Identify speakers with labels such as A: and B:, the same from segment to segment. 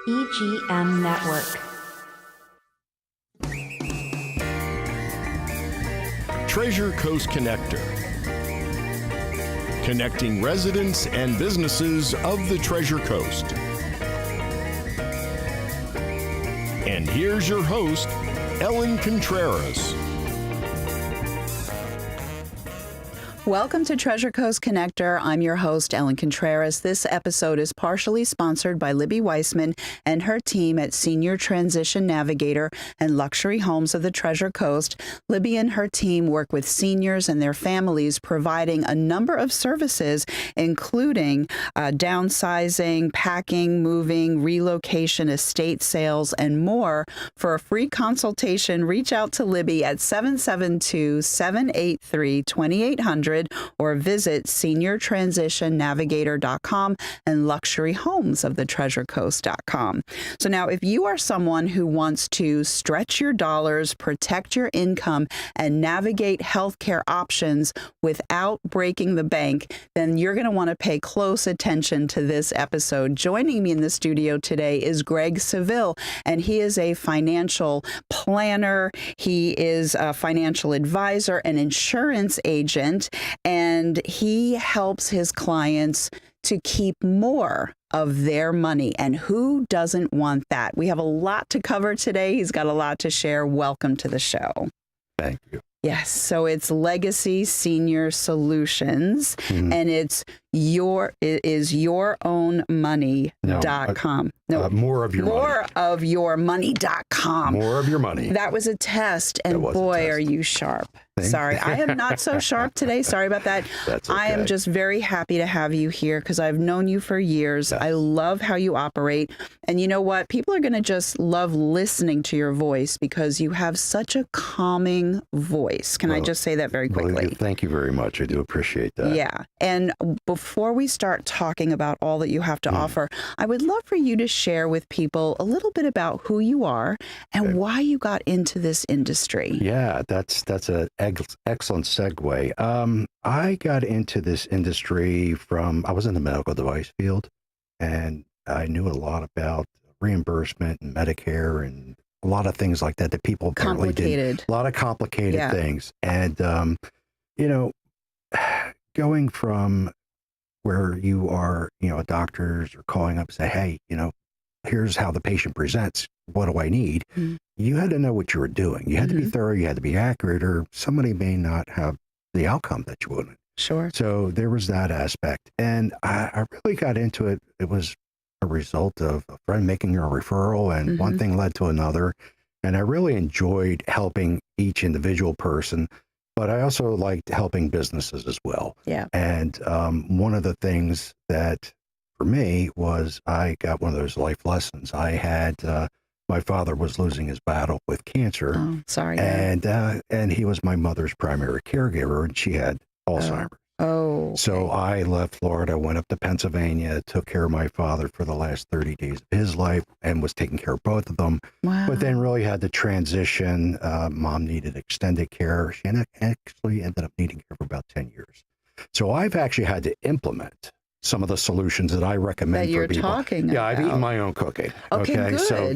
A: EGM Network.
B: Treasure Coast Connector. Connecting residents and businesses of the Treasure Coast. And here's your host, Ellen Contreras.
C: Welcome to Treasure Coast Connector. I'm your host, Ellen Contreras. This episode is partially sponsored by Libby Weissman and her team at Senior Transition Navigator and Luxury Homes of the Treasure Coast. Libby and her team work with seniors and their families, providing a number of services, including downsizing, packing, moving, relocation, estate sales, and more. For a free consultation, reach out to Libby at 772-783-2800 or visit seniortransitionnavigator.com and luxuryhomesofthetreasurecoast.com. So now, if you are someone who wants to stretch your dollars, protect your income, and navigate healthcare options without breaking the bank, then you're going to want to pay close attention to this episode. Joining me in the studio today is Greg Saville, and he is a financial planner. He is a financial advisor, an insurance agent, and he helps his clients to keep more of their money. And who doesn't want that? We have a lot to cover today. He's got a lot to share. Welcome to the show.
D: Thank you.
C: Yes. So it's Legacy Senior Solutions, and it is yourownmoney.com.
D: More of your money.
C: Moreofyourmoney.com.
D: More of your money.
C: That was a test, and boy, are you sharp. Sorry, I am not so sharp today. Sorry about that.
D: That's okay.
C: I am just very happy to have you here because I've known you for years.
D: Yes.
C: I love how you operate. And you know what? People are going to just love listening to your voice because you have such a calming voice. Can I just say that very quickly?
D: Well, thank you very much. I do appreciate that.
C: Yeah. And before we start talking about all that you have to offer, I would love for you to share with people a little bit about who you are and why you got into this industry.
D: Yeah, that's an excellent segue. I got into this industry I was in the medical device field, and I knew a lot about reimbursement and Medicare and a lot of things like that people apparently did. A lot of complicated things. And, going from where you are, doctors are calling up and say, hey, here's how the patient presents. What do I need? You had to know what you were doing. You had to be thorough. You had to be accurate, or somebody may not have the outcome that you wanted.
C: Sure.
D: So there was that aspect. And I really got into it. It was a result of a friend making a referral, and one thing led to another. And I really enjoyed helping each individual person, but I also liked helping businesses as well.
C: Yeah.
D: And one of the things that for me was I got one of those life lessons. I had my father was losing his battle with cancer.
C: Oh, sorry.
D: And he was my mother's primary caregiver, and she had Alzheimer's.
C: Oh. Okay.
D: So I left Florida, went up to Pennsylvania, took care of my father for the last 30 days of his life, and was taking care of both of them.
C: Wow.
D: But then really had to transition. Mom needed extended care. She actually ended up needing care for about 10 years. So I've actually had to implement some of the solutions that I recommend
C: that you're
D: for people.
C: Talking
D: yeah,
C: about.
D: I've eaten my own cooking.
C: Okay, good.
D: So,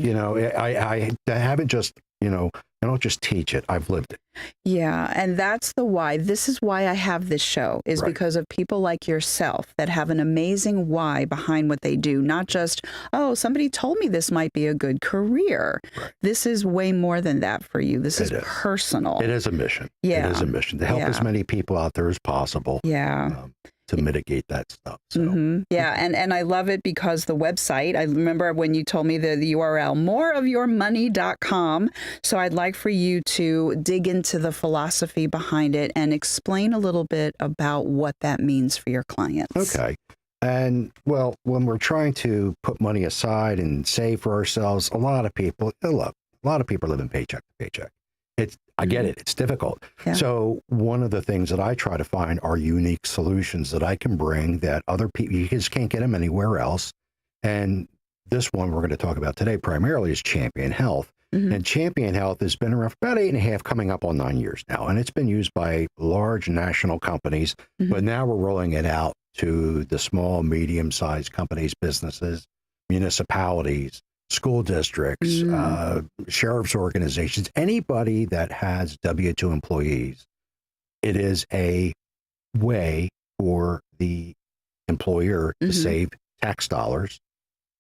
D: I haven't just, I don't just teach it. I've lived it.
C: Yeah, and that's the why. This is why I have this show, is because of people like yourself that have an amazing why behind what they do. Not just, oh, somebody told me this might be a good career. Right. This is way more than that for you. This is personal.
D: It is a mission.
C: Yeah.
D: It is a mission to help as many people out there as possible.
C: Yeah.
D: To mitigate that stuff. So.
C: Yeah, and I love it because the website, I remember when you told me the URL, moreofyourmoney.com. So I'd like for you to dig into the philosophy behind it and explain a little bit about what that means for your clients.
D: Okay. And well, when we're trying to put money aside and save for ourselves, a lot of people live in paycheck to paycheck. I get it. It's difficult. Yeah. So one of the things that I try to find are unique solutions that I can bring that other people, you just can't get them anywhere else. And this one we're going to talk about today primarily is Champion Health. And Champion Health has been around for about 8.5, coming up on 9 years now. And it's been used by large national companies, but now we're rolling it out to the small, medium-sized companies, businesses, municipalities, school districts, sheriff's organizations, anybody that has W-2 employees, it is a way for the employer to save tax dollars.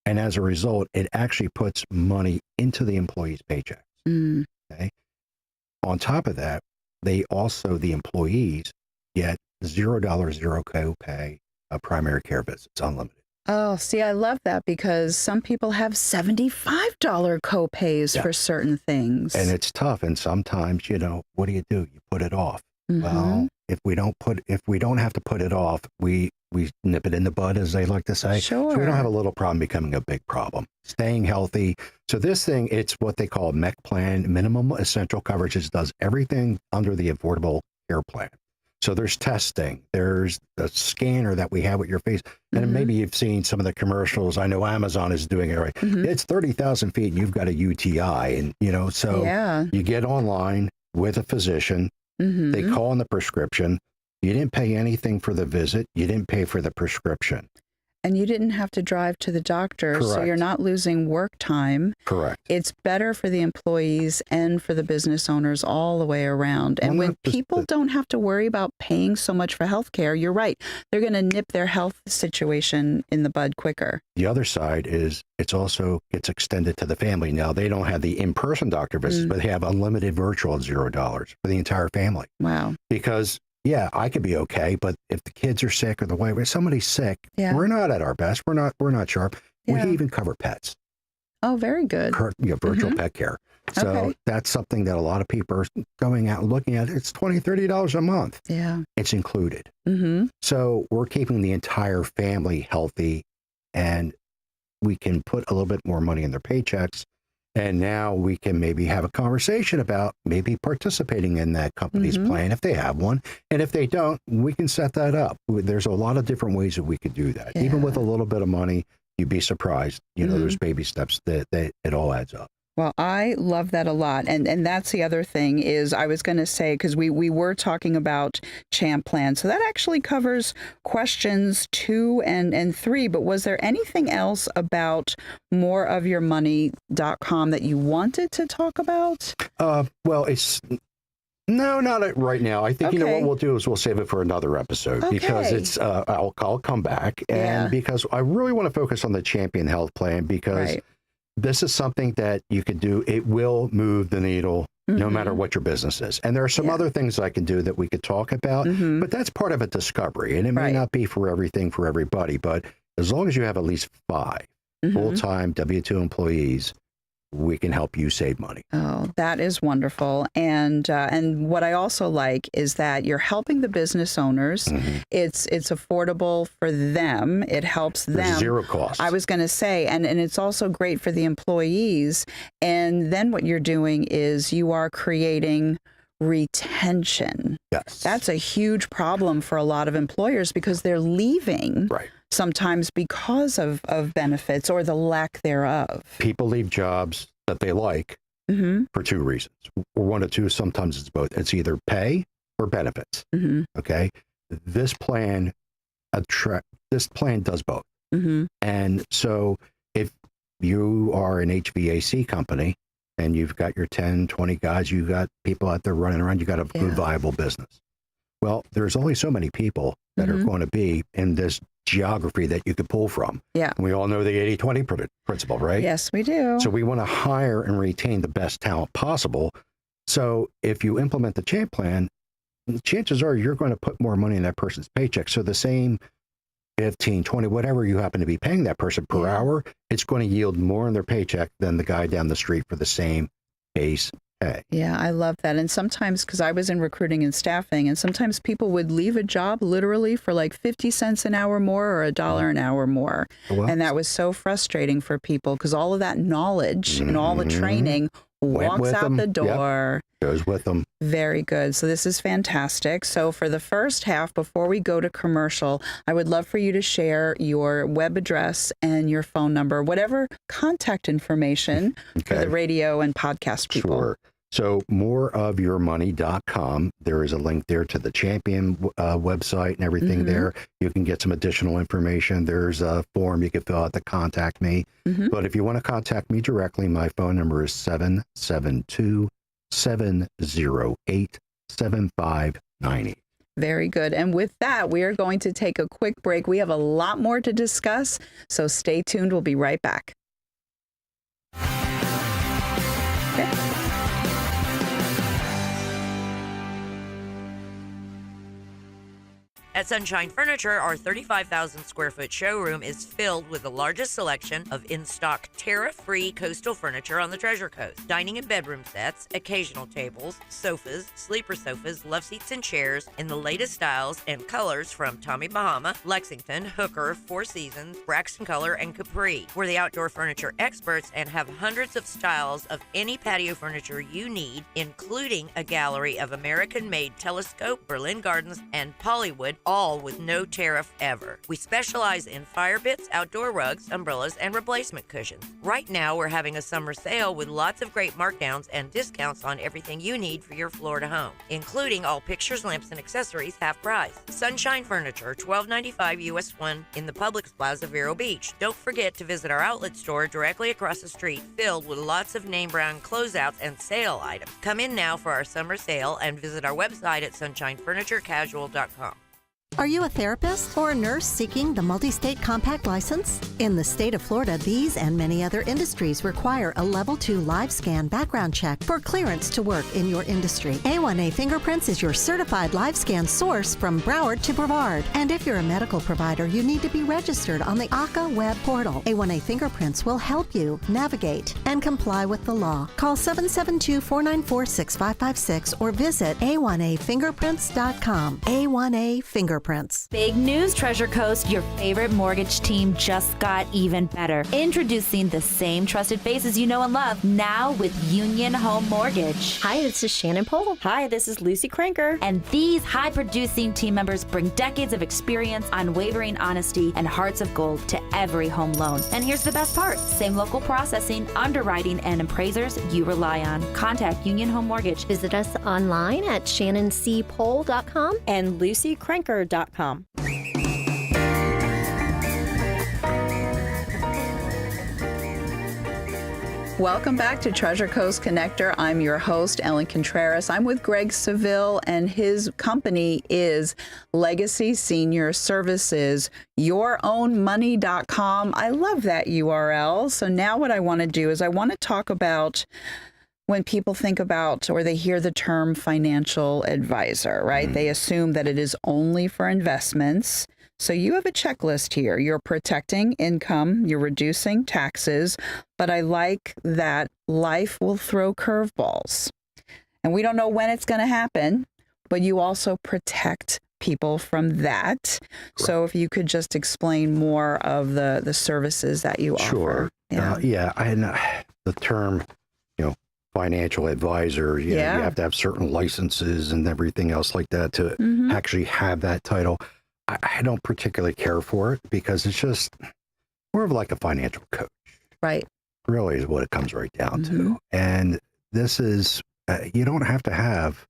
D: And as a result, it actually puts money into the employee's paycheck. Okay. On top of that, the employees get $0, zero copay primary care visits, unlimited.
C: Oh, see, I love that because some people have $75 copays for certain things.
D: And it's tough. And sometimes, what do? You put it off. Well, if we don't have to put it off, we nip it in the bud, as they like to say.
C: Sure.
D: So we don't have a little problem becoming a big problem. Staying healthy. So this thing, it's what they call MEC plan, minimum essential coverage. It does everything under the Affordable Care Plan. So there's testing, there's the scanner that we have with your face. And maybe you've seen some of the commercials. I know Amazon is doing it right. It's 30,000 feet and you've got a UTI. And, so you get online with a physician. They call in the prescription. You didn't pay anything for the visit. You didn't pay for the prescription.
C: And you didn't have to drive to the doctor,
D: Correct.
C: so you're not losing work time.
D: Correct.
C: It's better for the employees and for the business owners all the way around. And when people don't have to worry about paying so much for health care, you're right. They're going to nip their health situation in the bud quicker.
D: The other side is it's also gets extended to the family. Now, they don't have the in-person doctor visits, but they have unlimited virtual at $0 for the entire family.
C: Wow.
D: Because I could be okay, but if the kids are sick or the wife, if somebody's sick, we're not at our best. We're not sharp. We even cover pets.
C: Oh, very good.
D: Virtual pet care. So that's something that a lot of people are going out and looking at. It's $20, $30 a month.
C: Yeah.
D: It's included. So we're keeping the entire family healthy, and we can put a little bit more money in their paychecks. And now we can maybe have a conversation about maybe participating in that company's plan if they have one. And if they don't, we can set that up. There's a lot of different ways that we could do that.
C: Yeah.
D: Even with a little bit of money, you'd be surprised. There's baby steps that it all adds up.
C: Well, I love that a lot. And that's the other thing is I was going to say, because we were talking about Champ Plan. So that actually covers questions 2 and 3. But was there anything else about moreofyourmoney.com that you wanted to talk about?
D: Well, no, not right now. I think, what we'll do is we'll save it for another episode because it's, I'll come back. And because I really want to focus on the Champion Health Plan because this is something that you could do. It will move the needle no matter what your business is. And there are some other things I can do that we could talk about, but that's part of a discovery. And it may not be for everything for everybody, but as long as you have at least 5 full-time W-2 employees, we can help you save money.
C: Oh, that is wonderful. And what I also like is that you're helping the business owners. It's affordable for them. It helps them.
D: There's zero cost.
C: I was going to say, and it's also great for the employees. And then what you're doing is you are creating retention.
D: Yes.
C: That's a huge problem for a lot of employers because they're leaving.
D: Right.
C: Sometimes because of benefits or the lack thereof.
D: People leave jobs that they like for 2 reasons. Or 1 or 2, sometimes it's both. It's either pay or benefits. Okay? This plan does both. And so if you are an HVAC company and you've got your 10, 20 guys, you've got people out there running around, you got a good, viable business. Well, there's only so many people that are going to be in this geography that you could pull from. Yeah. We all know the 80-20 principle, right?
C: Yes, we do.
D: So we want to hire and retain the best talent possible. So if you implement the Champ Plan, chances are you're going to put more money in that person's paycheck. So the same 15, 20, whatever you happen to be paying that person per hour, it's going to yield more in their paycheck than the guy down the street for the same base pay. Yeah,
C: I love that. And sometimes, because I was in recruiting and staffing, and sometimes people would leave a job literally for like 50 cents an hour more or $1 an hour more. Well, and that was so frustrating for people because all of that knowledge and all the training walks out the door.
D: Goes with them.
C: Very good. So this is fantastic. So for the first half, before we go to commercial, I would love for you to share your web address and your phone number, whatever contact information for the radio and podcast people.
D: Sure. So moreofyourmoney.com. There is a link there to the Champion website and everything there. You can get some additional information. There's a form you can fill out to contact me. But if you want to contact me directly, my phone number is 772-708-7598.
C: Very good. And with that, we are going to take a quick break. We have a lot more to discuss, so stay tuned. We'll be right back. Okay.
E: At Sunshine Furniture, our 35,000 square foot showroom is filled with the largest selection of in-stock tariff-free coastal furniture on the Treasure Coast. Dining and bedroom sets, occasional tables, sofas, sleeper sofas, love seats, and chairs in the latest styles and colors from Tommy Bahama, Lexington, Hooker, Four Seasons, Braxton Color, and Capri. We're the outdoor furniture experts and have hundreds of styles of any patio furniture you need, including a gallery of American-made Telescope, Berlin Gardens, and Pollywood, all with no tariff ever. We specialize in fire pits, outdoor rugs, umbrellas, and replacement cushions. Right now, we're having a summer sale with lots of great markdowns and discounts on everything you need for your Florida home, including all pictures, lamps, and accessories half price. Sunshine Furniture, $12.95 US 1 in the Publix Plaza, Vero Beach. Don't forget to visit our outlet store directly across the street, filled with lots of name brand closeouts and sale items. Come in now for our summer sale and visit our website at sunshinefurniturecasual.com.
F: Are you a therapist or a nurse seeking the multi-state compact license? In the state of Florida, these and many other industries require a Level 2 live scan background check for clearance to work in your industry. A1A Fingerprints is your certified live scan source from Broward to Brevard. And if you're a medical provider, you need to be registered on the ACA web portal. A1A Fingerprints will help you navigate and comply with the law. Call 772-494-6556 or visit a1afingerprints.com. A1A Fingerprints.
G: Big news, Treasure Coast. Your favorite mortgage team just got even better. Introducing the same trusted faces you know and love, now with Union Home Mortgage.
H: Hi, this is Shannon Pohl.
G: Hi, this is Lucy Cranker. And these high-producing team members bring decades of experience, unwavering honesty, and hearts of gold to every home loan. And here's the best part. Same local processing, underwriting, and appraisers you rely on. Contact Union Home Mortgage.
H: Visit us online at shannonCpohl.com
G: and LucyCranker.com.
C: Welcome back to Treasure Coast Connector. I'm your host, Ellen Contreras. I'm with Greg Saville, and his company is Legacy Senior Services, yourownmoney.com. I love that URL. So now what I want to do is I want to talk about when people think about or they hear the term financial advisor, right? They assume that it is only for investments. So you have a checklist here. You're protecting income, you're reducing taxes, but I like that life will throw curveballs. And we don't know when it's going to happen, but you also protect people from that. Correct. So if you could just explain more of the services that you offer.
D: Sure. The term, financial advisor, you have to have certain licenses and everything else like that to actually have that title. I don't particularly care for it because it's just more of like a financial coach.
C: Right.
D: Really is what it comes right down to. And this is, you don't have to have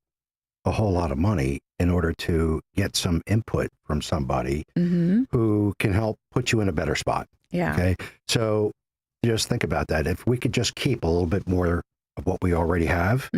D: a whole lot of money in order to get some input from somebody who can help put you in a better spot.
C: Yeah.
D: Okay. So just think about that. If we could just keep a little bit more of what we already have,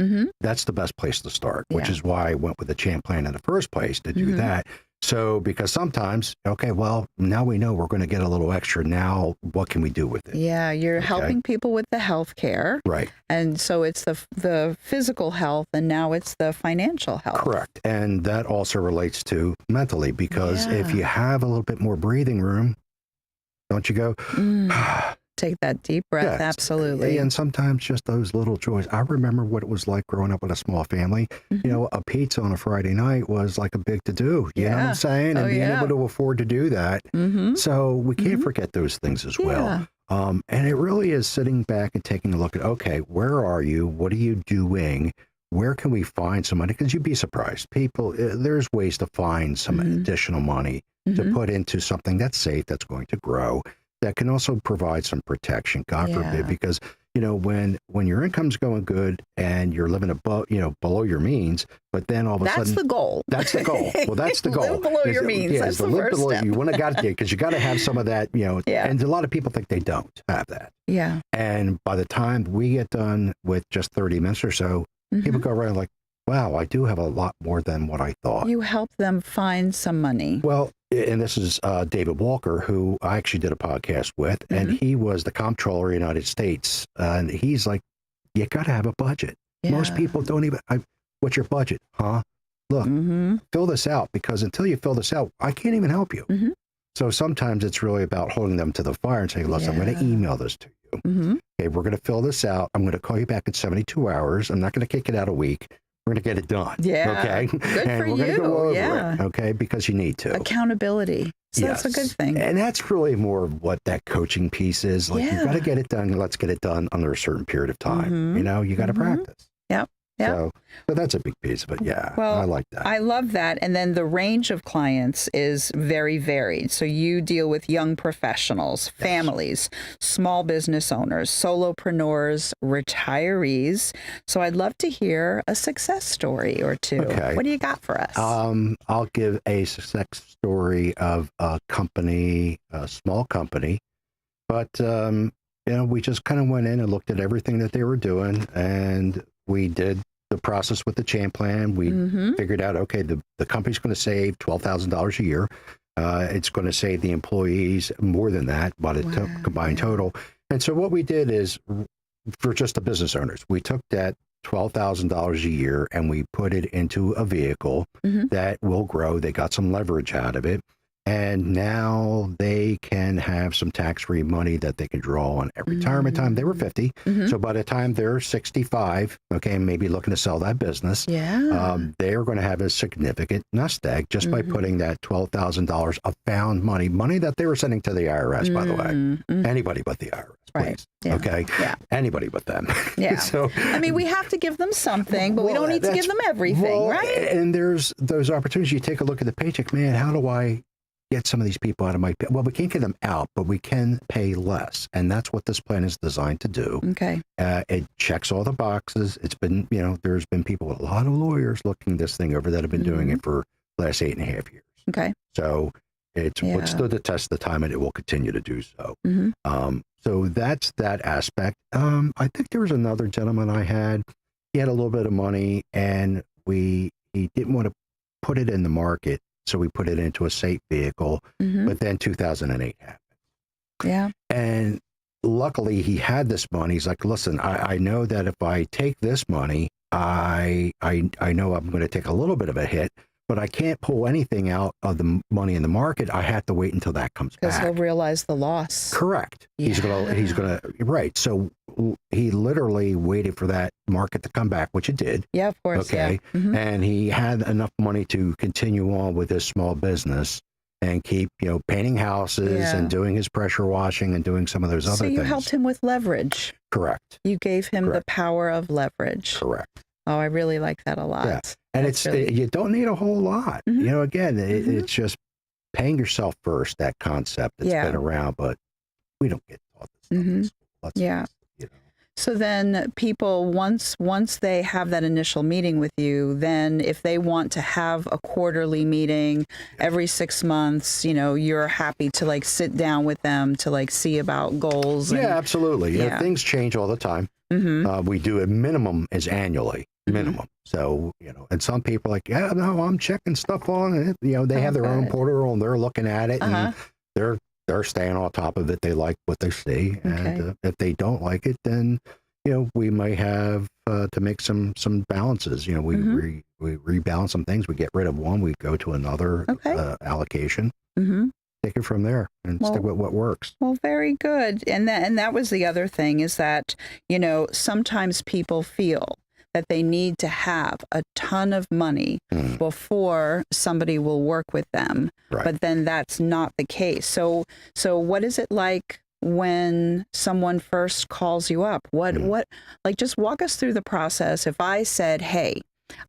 D: that's the best place to start, which is why I went with the Champ Plan in the first place to do that. So, because sometimes, well, now we know we're going to get a little extra. Now, what can we do with it?
C: Yeah, you're helping people with the health care.
D: Right.
C: And so it's the physical health, and now it's the financial health.
D: Correct. And that also relates to mentally, because if you have a little bit more breathing room, don't you go,
C: take that deep breath.
D: Yes.
C: Absolutely.
D: And sometimes just those little joys. I remember what it was like growing up with a small family. A pizza on a Friday night was like a big to-do. You know what I'm saying? And being able to afford to do that. So we can't forget those things as well. And it really is sitting back and taking a look at, okay, where are you? What are you doing? Where can we find some money? Because you'd be surprised. People, there's ways to find some additional money to put into something that's safe, that's going to grow, that can also provide some protection, God forbid, because when your income's going good and you're living above, below your means, but then all of a sudden.
C: That's the goal.
D: That's the goal. Well, that's the goal.
C: Live below your means.
D: Yeah,
C: that's
D: to
C: the
D: live
C: first
D: below,
C: step.
D: you want to got it because you got to have some of that,
C: Yeah.
D: And a lot of people think they don't have that.
C: Yeah.
D: And by the time we get done with just 30 minutes or so, people go around like, wow, I do have a lot more than what I thought.
C: You help them find some money.
D: Well, and this is David Walker, who I actually did a podcast with, and he was the comptroller of the United States. And he's like, you got to have a budget.
C: Yeah.
D: Most people don't even, what's your budget? Huh? Look, fill this out, because until you fill this out, I can't even help you. So sometimes it's really about holding them to the fire and saying, listen, I'm going to email this to you. Okay, we're going to fill this out. I'm going to call you back in 72 hours. I'm not going to kick it out a week. We're going to get it done.
C: Yeah.
D: Okay.
C: Good
D: and
C: for
D: we're going to go over
C: Yeah.
D: it. Okay. Because you need to.
C: Accountability. So
D: Yes.
C: that's a good thing.
D: And that's really more of what that coaching piece is. Like, you got to
C: Yeah.
D: get it done. Let's get it done under a certain period of time. You got to practice.
C: Yep. Yep.
D: So that's a big piece of it. Yeah.
C: Well,
D: I like that.
C: I love that. And then the range of clients is very varied. So you deal with young professionals, families, small business owners, solopreneurs, retirees. So I'd love to hear a success story or two.
D: Okay.
C: What do you got for us?
D: I'll give a success story of a company, a small company, but we just kind of went in and looked at everything that they were doing, and we did the process with the chain plan. We figured out, okay, the company's going to save $12,000 a year. It's going to save the employees more than that by the combined total. And so what we did is, for just the business owners, we took that $12,000 a year and we put it into a vehicle that will grow. They got some leverage out of it. And now they can have some tax-free money that they can draw on at retirement time. They were 50. So by the time they're 65, okay, maybe looking to sell that business, they are going to have a significant nest egg just by putting that $12,000 of found money that they were sending to the IRS, by the way. Anybody but the IRS, please.
C: Right. Yeah.
D: Okay?
C: Yeah.
D: Anybody but them.
C: Yeah.
D: So,
C: I mean, we have to give them something, but we don't need to give them everything, right?
D: And there's those opportunities. You take a look at the paycheck, man, how do I get some of these people out of my pay? Well, we can't get them out, but we can pay less. And that's what this plan is designed to do.
C: Okay.
D: It checks all the boxes. It's been, there's been people, a lot of lawyers looking this thing over that have been doing it for the last 8.5 years.
C: Okay.
D: So it's what stood the test of time, and it will continue to do so. So that's that aspect. I think there was another gentleman I had. He had a little bit of money, and he didn't want to put it in the market. So we put it into a safe vehicle, but then 2008 happened.
C: Yeah.
D: And luckily he had this money. He's like, listen, I know that if I take this money, I know I'm going to take a little bit of a hit, but I can't pull anything out of the money in the market. I have to wait until that comes back.
C: Because he'll realize the loss.
D: Correct.
C: Yeah.
D: He's gonna, right. So he literally waited for that market to come back, which it did.
C: Yeah, of course.
D: Okay.
C: Yeah.
D: And he had enough money to continue on with his small business and keep, painting houses and doing his pressure washing and doing some of those other things.
C: So you helped him with leverage.
D: Correct.
C: You gave him the power of leverage.
D: Correct.
C: Oh, I really like that a lot.
D: Yeah. And
C: That's really...
D: you don't need a whole lot. Again, it's just paying yourself first, that concept that's been around, but we don't get taught this stuff in school. So then people, once they have that initial meeting with you, then if they want to have a quarterly meeting every 6 months, you're happy to sit down with them to see about goals. Yeah, absolutely. Yeah. Things change all the time. We do a minimum is annually. Minimum. So, and some people are like, yeah, no, I'm checking stuff on it. They have their own portal and they're looking at it and they're staying on top of it. They like what they see. And if they don't like it, then, we might have to make some balances. We rebalance some things. We get rid of one, we go to another allocation. Take it from there and stick with what works.
C: Well, very good. And that was the other thing is that, sometimes people feel that they need to have a ton of money before somebody will work with them.
D: Right.
C: But then that's not the case. So what is it like when someone first calls you up? What just walk us through the process. If I said, hey,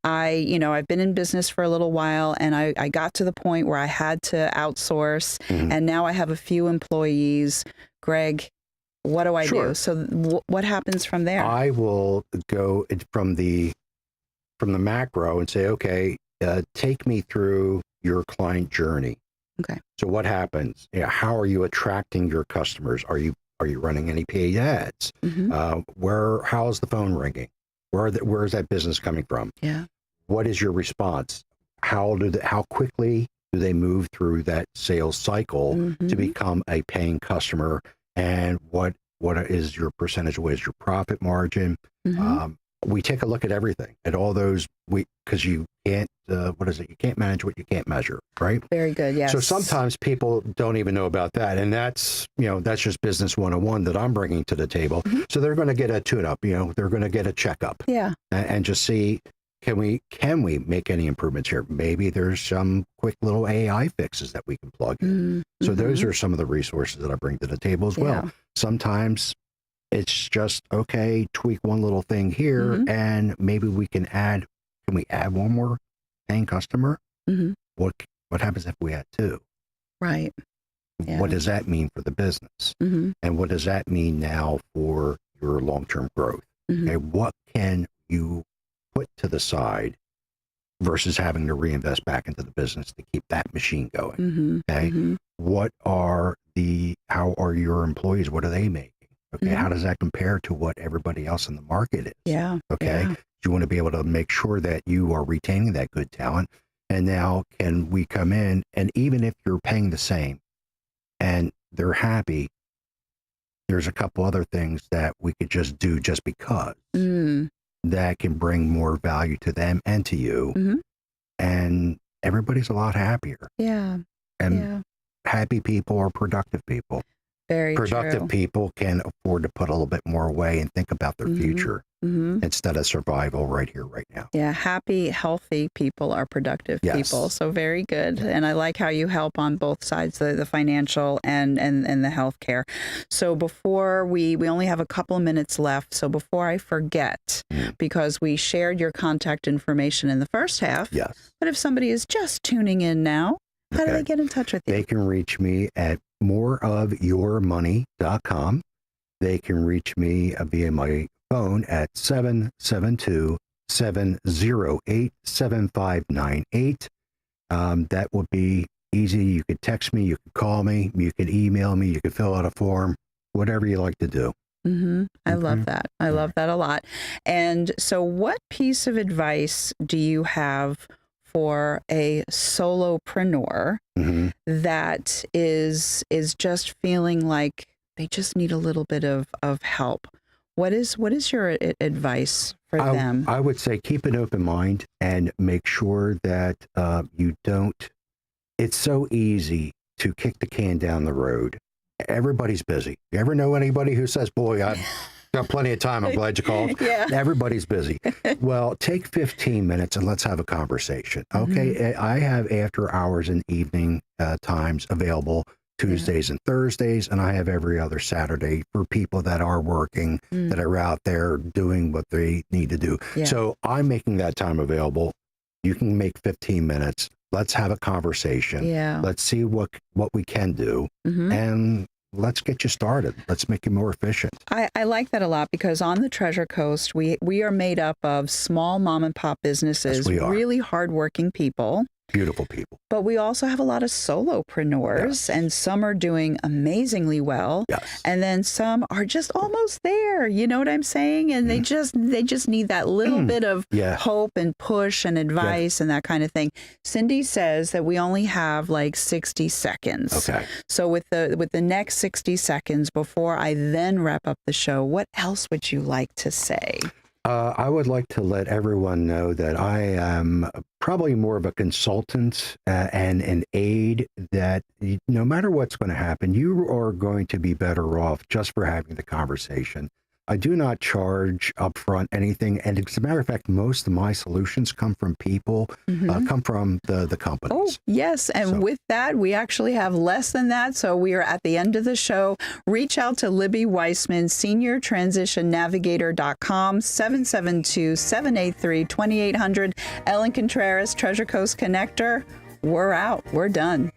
C: I've been in business for a little while and I got to the point where I had to outsource and now I have a few employees. Greg, what do I
D: Sure.
C: do? So what happens from there?
D: I will go from the macro and say, okay, take me through your client journey.
C: Okay.
D: So what happens? How are you attracting your customers? Are you running any paid ads? How's the phone ringing? Where is that business coming from?
C: Yeah.
D: What is your response? How quickly do they move through that sales cycle to become a paying customer? And what is your percentage? What is your profit margin? We take a look at everything, at all those, because you can't, you can't manage what you can't measure, right?
C: Very good, yes.
D: So sometimes people don't even know about that. And that's just business 101 that I'm bringing to the table. So they're going to get a tune-up, they're going to get a checkup.
C: Yeah.
D: And just see, can we make any improvements here? Maybe there's some quick little AI fixes that we can plug in. So those are some of the resources that I bring to the table as well.
C: Yeah.
D: Sometimes it's just, okay, tweak one little thing here, and maybe we can add one more paying customer? What happens if we add 2?
C: Right. Yeah.
D: What does that mean for the business? And what does that mean now for your long-term growth? Okay, what can you put to the side versus having to reinvest back into the business to keep that machine going? Okay, how are your employees? What are they making? Okay, how does that compare to what everybody else in the market is?
C: Yeah.
D: Okay, you want to be able to make sure that you are retaining that good talent. And now, can we come in, and even if you're paying the same and they're happy, there's a couple other things that we could just do just because that can bring more value to them and to you. And everybody's a lot happier.
C: Yeah.
D: And happy people are productive people.
C: Very
D: Productive
C: true.
D: people can afford to put a little bit more away and think about their future instead of survival right here, right now.
C: Yeah, happy, healthy people are productive people. So very good.
D: Yeah.
C: And I like how you help on both sides, the financial and the healthcare. So before we only have a couple of minutes left. So before I forget, because we shared your contact information in the first half.
D: Yes.
C: But if somebody is just tuning in now, how do they get in touch with you?
D: They can reach me at moreofyourmoney.com. They can reach me via my phone at 772-708-7598. That would be easy. You could text me, you could call me, you could email me, you could fill out a form, whatever you like to do.
C: I love that. I love that a lot. And so what piece of advice do you have for a solopreneur that is just feeling like they just need a little bit of help? What is your advice for them?
D: I would say keep an open mind and make sure that you don't. It's so easy to kick the can down the road. Everybody's busy. You ever know anybody who says, boy, I've got plenty of time. I'm glad you called.
C: Yeah.
D: Everybody's busy. Well, take 15 minutes and let's have a conversation. Okay. I have after hours and evening times available Tuesdays and Thursdays, and I have every other Saturday for people that are working, that are out there doing what they need to do.
C: Yeah.
D: So I'm making that time available. You can make 15 minutes. Let's have a conversation.
C: Yeah.
D: Let's see what we can do. And let's get you started. Let's make you more efficient.
C: I like that a lot because on the Treasure Coast, we are made up of small mom and pop businesses,
D: Yes, we are.
C: really hardworking people.
D: Beautiful people.
C: But we also have a lot of solopreneurs, and some are doing amazingly well.
D: Yes.
C: And then some are just almost there. You know what I'm saying? And they just need that little bit of hope and push and advice and that kind of thing. Cindy says that we only have like 60 seconds.
D: Okay.
C: So with the next 60 seconds before I then wrap up the show, what else would you like to say?
D: I would like to let everyone know that I am probably more of a consultant and an aid, that no matter what's going to happen, you are going to be better off just for having the conversation. I do not charge upfront anything. And as a matter of fact, most of my solutions come from people, come from the companies.
C: Oh, yes. And with that, we actually have less than that. So we are at the end of the show. Reach out to Libby Weissman, SeniorTransitionNavigator.com, 772-783-2800. Ellen Contreras, Treasure Coast Connector. We're out. We're done.